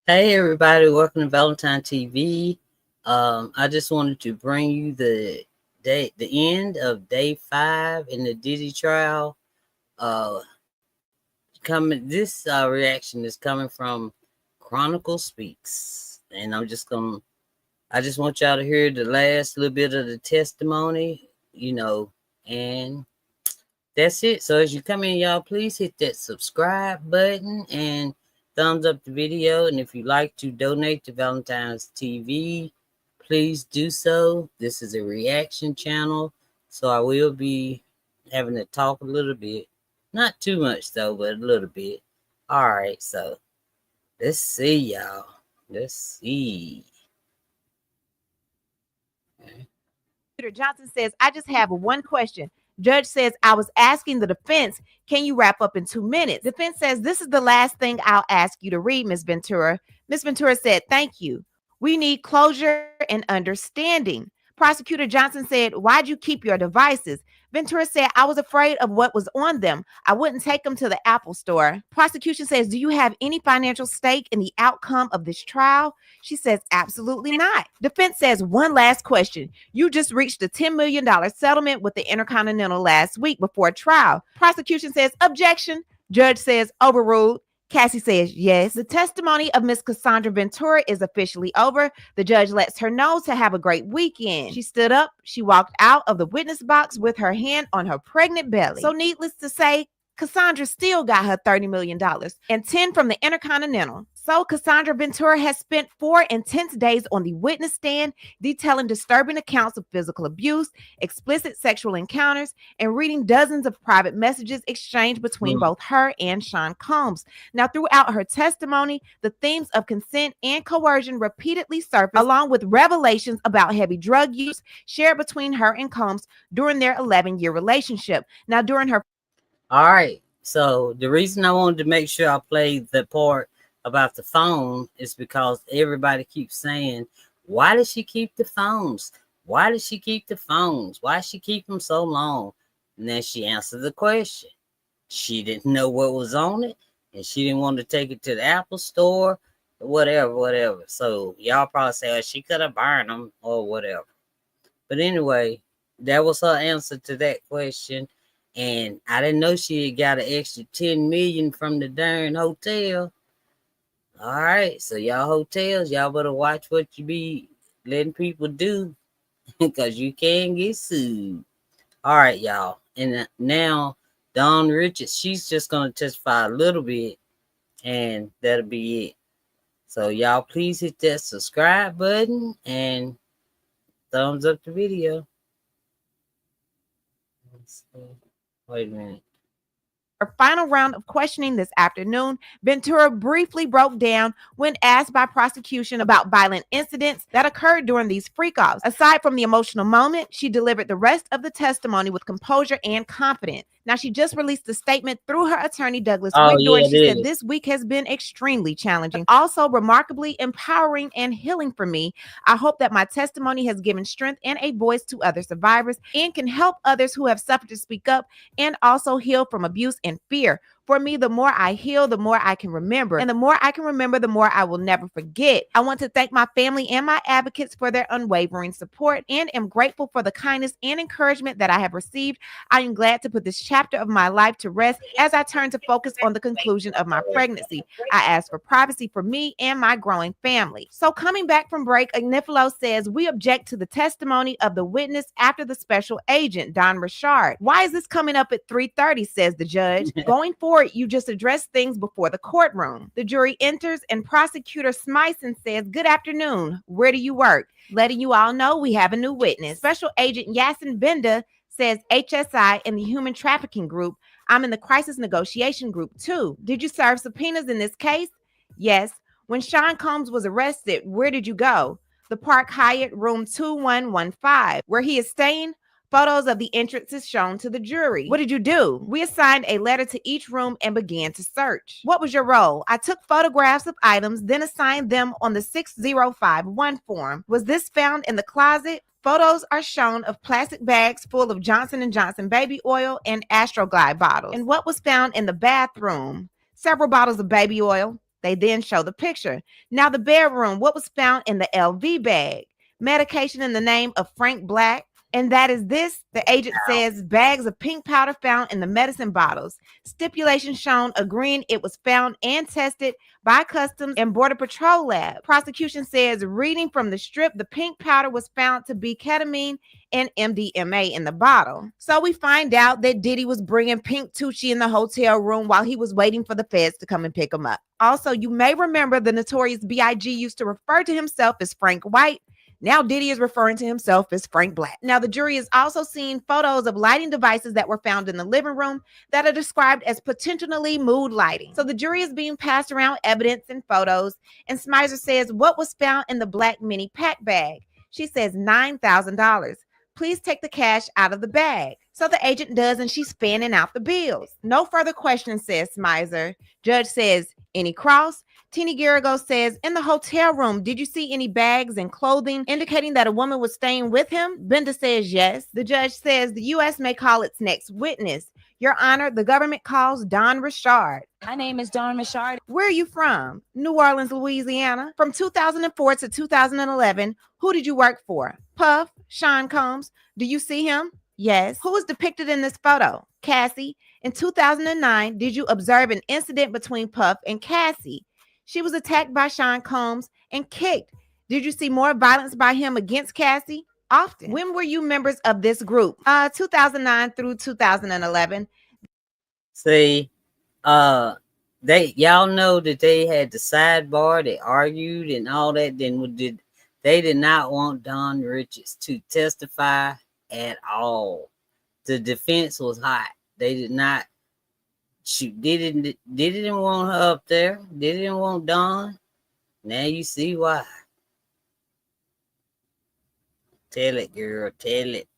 Hey everybody, welcome to Valentine TV. I just wanted to bring you the end of day 5 in the Diddy trial. Uh, this reaction is coming from Chronicle Speaks, and I just want y'all to hear the last little bit of the testimony, and that's it. So as you come in, y'all, please hit that subscribe button and thumbs up the video. And if you like to donate to Valentine's TV, please do so. This is a reaction channel, so I will be having to talk a little bit. Not too much though, but a little bit. All right, so let's see, y'all. Let's see. Okay. Peter Johnson says, I just have one question. Judge says, I was asking the defense, can you wrap up in 2 minutes? Defense says, this is the last thing I'll ask you to read, Ms. Ventura. Ms. Ventura said, thank you. We need closure and understanding. Prosecutor Johnson said, why'd you keep your devices? Ventura said, I was afraid of what was on them. I wouldn't take them to the Apple store. Prosecution says, do you have any financial stake in the outcome of this trial? She says, absolutely not. Defense says, one last question. You just reached a $10 million settlement with the Intercontinental last week before trial. Prosecution says, objection. Judge says, overruled. Cassie says yes. The testimony of Miss Cassandra Ventura is officially over. The judge lets her know to have a great weekend. She stood up. She walked out of the witness box with her hand on her pregnant belly. So needless to say, Cassandra still got her $30 million and 10 from the Intercontinental. So Cassandra Ventura has spent 4 intense days on the witness stand, detailing disturbing accounts of physical abuse, explicit sexual encounters, and reading dozens of private messages exchanged between both her and Sean Combs. Now, throughout her testimony, the themes of consent and coercion repeatedly surfaced, along with revelations about heavy drug use shared between her and Combs during their 11-year relationship. Now, during her All right. So the reason I wanted to make sure I played the part about the phone is because everybody keeps saying, why does she keep the phones? Why does she keep the phones? Why does she keep them so long? And then she answered the question. She didn't know what was on it, and she didn't want to take it to the Apple store, whatever. So y'all probably say, oh, she could have burned them or whatever. But anyway, that was her answer to that question. And I didn't know she had got an extra 10 million from the darn hotel. All right, so y'all hotels, y'all better watch what you be letting people do, because you can get sued. All right, y'all. And now Dawn Richards, she's just gonna testify a little bit, and that'll be it. So y'all please hit that subscribe button and thumbs up the video. Let's see. Wait a minute. Her final round of questioning this afternoon, Ventura briefly broke down when asked by prosecution about violent incidents that occurred during these freak-offs. Aside from the emotional moment, she delivered the rest of the testimony with composure and confidence. Now, she just released a statement through her attorney, Douglas Wigdor, and she said, this week has been extremely challenging, also remarkably empowering and healing for me. I hope that my testimony has given strength and a voice to other survivors and can help others who have suffered to speak up and also heal from abuse and fear. For me, the more I heal, the more I can remember. And the more I can remember, the more I will never forget. I want to thank my family and my advocates for their unwavering support and am grateful for the kindness and encouragement that I have received. I am glad to put this chapter of my life to rest as I turn to focus on the conclusion of my pregnancy. I ask for privacy for me and my growing family. So coming back from break, Agnifilo says, we object to the testimony of the witness after the special agent, Don Richard. Why is this coming up at 3:30, says the judge. Going forward, you just address things before the courtroom. The jury enters and prosecutor Smyson says, good afternoon. Where do you work? Letting you all know we have a new witness. Special Agent Yasin Benda says, HSI in the Human Trafficking Group. I'm in the Crisis Negotiation Group too. Did you serve subpoenas in this case? Yes. When Sean Combs was arrested, where did you go? The Park Hyatt, room 2115. Where he is staying? Photos of the entrance is shown to the jury. What did you do? We assigned a letter to each room and began to search. What was your role? I took photographs of items, then assigned them on the 6051 form. Was this found in the closet? Photos are shown of plastic bags full of Johnson & Johnson baby oil and Astroglide bottles. And what was found in the bathroom? Several bottles of baby oil. They then show the picture. Now, the bedroom, what was found in the LV bag? Medication in the name of Frank Black. And that is this. The agent says bags of pink powder found in the medicine bottles. Stipulation shown agreeing it was found and tested by Customs and Border Patrol lab. Prosecution says reading from the strip, the pink powder was found to be ketamine and MDMA in the bottle. So we find out that Diddy was bringing pink Tucci in the hotel room while he was waiting for the feds to come and pick him up. Also, you may remember the notorious B.I.G. used to refer to himself as Frank White. Now Diddy is referring to himself as Frank Black. Now the jury is also seeing photos of lighting devices that were found in the living room that are described as potentially mood lighting. So the jury is being passed around evidence and photos, and Smizer says, what was found in the black mini pack bag? She says $9,000. Please take the cash out of the bag. So the agent does, and she's fanning out the bills. No further questions, says Smizer. Judge says, any cross? Teeny Garrigo says, in the hotel room, did you see any bags and clothing indicating that a woman was staying with him? Benda says yes. The judge says the U.S. may call its next witness. Your Honor, the government calls Don Richard. My name is Don Richard. Where are you from? New Orleans, Louisiana. From 2004 to 2011, who did you work for? Puff, Sean Combs. Do you see him? Yes. Who is depicted in this photo? Cassie. In 2009, did you observe an incident between Puff and Cassie? She was attacked by Sean Combs and kicked. Did you see more violence by him against Cassie? Often. When were you members of this group? 2009 through 2011. See, y'all know that they had the sidebar, they argued and all that. They did not want Don Richards to testify at all. The defense was hot. They did not shoot. They didn't want her up there. They didn't want Don. Now you see why. Tell it, girl. Tell it.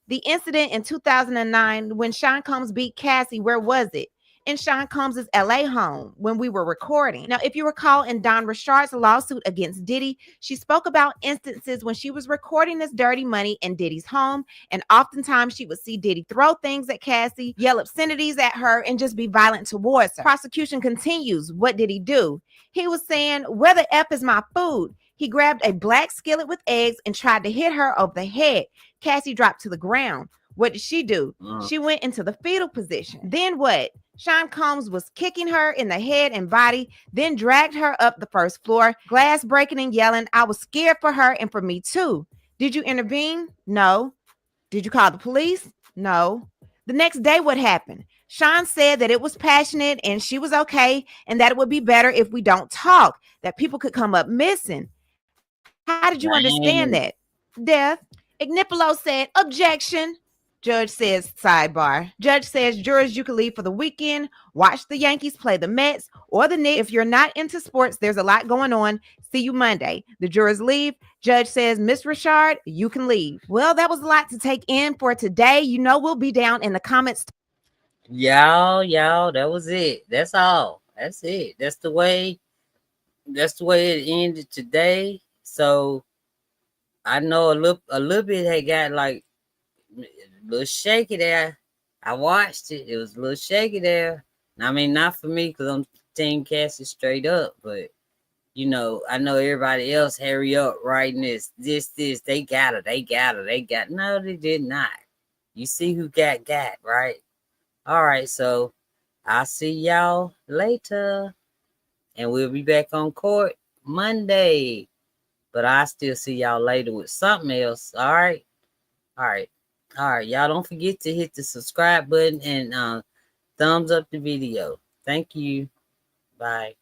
The incident in 2009 when Sean Combs beat Cassie, where was it? In Sean Combs' LA home when we were recording. Now, if you recall in Don Richard's lawsuit against Diddy, she spoke about instances when she was recording this dirty money in Diddy's home, and oftentimes she would see Diddy throw things at Cassie, yell obscenities at her, and just be violent towards her. Prosecution continues. What did he do? He was saying, where the F is my food? He grabbed a black skillet with eggs and tried to hit her over the head. Cassie dropped to the ground. What did she do? She went into the fetal position. Then what? Sean Combs was kicking her in the head and body, then dragged her up the first floor, glass breaking and yelling. I was scared for her and for me too. Did you intervene? No. Did you call the police? No. The next day, what happened? Sean said that it was passionate and she was okay, and that it would be better if we don't talk, that people could come up missing. How did you understand that? Death. Ignipolo said, objection. Judge says, sidebar. Judge says, jurors, you can leave for the weekend, watch the Yankees play the Mets or the Knicks. If you're not into sports, there's a lot going on. See you Monday. The jurors leave. Judge says, Miss Richard, you can leave. Well, that was a lot to take in for today. You know, we'll be down in the comments. Y'all, that was it. That's all. That's it. That's the way it ended today. So I know a little bit had got like a little shaky there. I watched it. It was a little shaky there. I mean, not for me because I'm team Cassie straight up, but you know, I know everybody else hurry up writing this. They got her. No, they did not. You see who got, right? All right, so I'll see y'all later. And we'll be back on court Monday. But I'll still see y'all later with something else. All right. Y'all don't forget to hit the subscribe button and thumbs up the video. Thank you. Bye.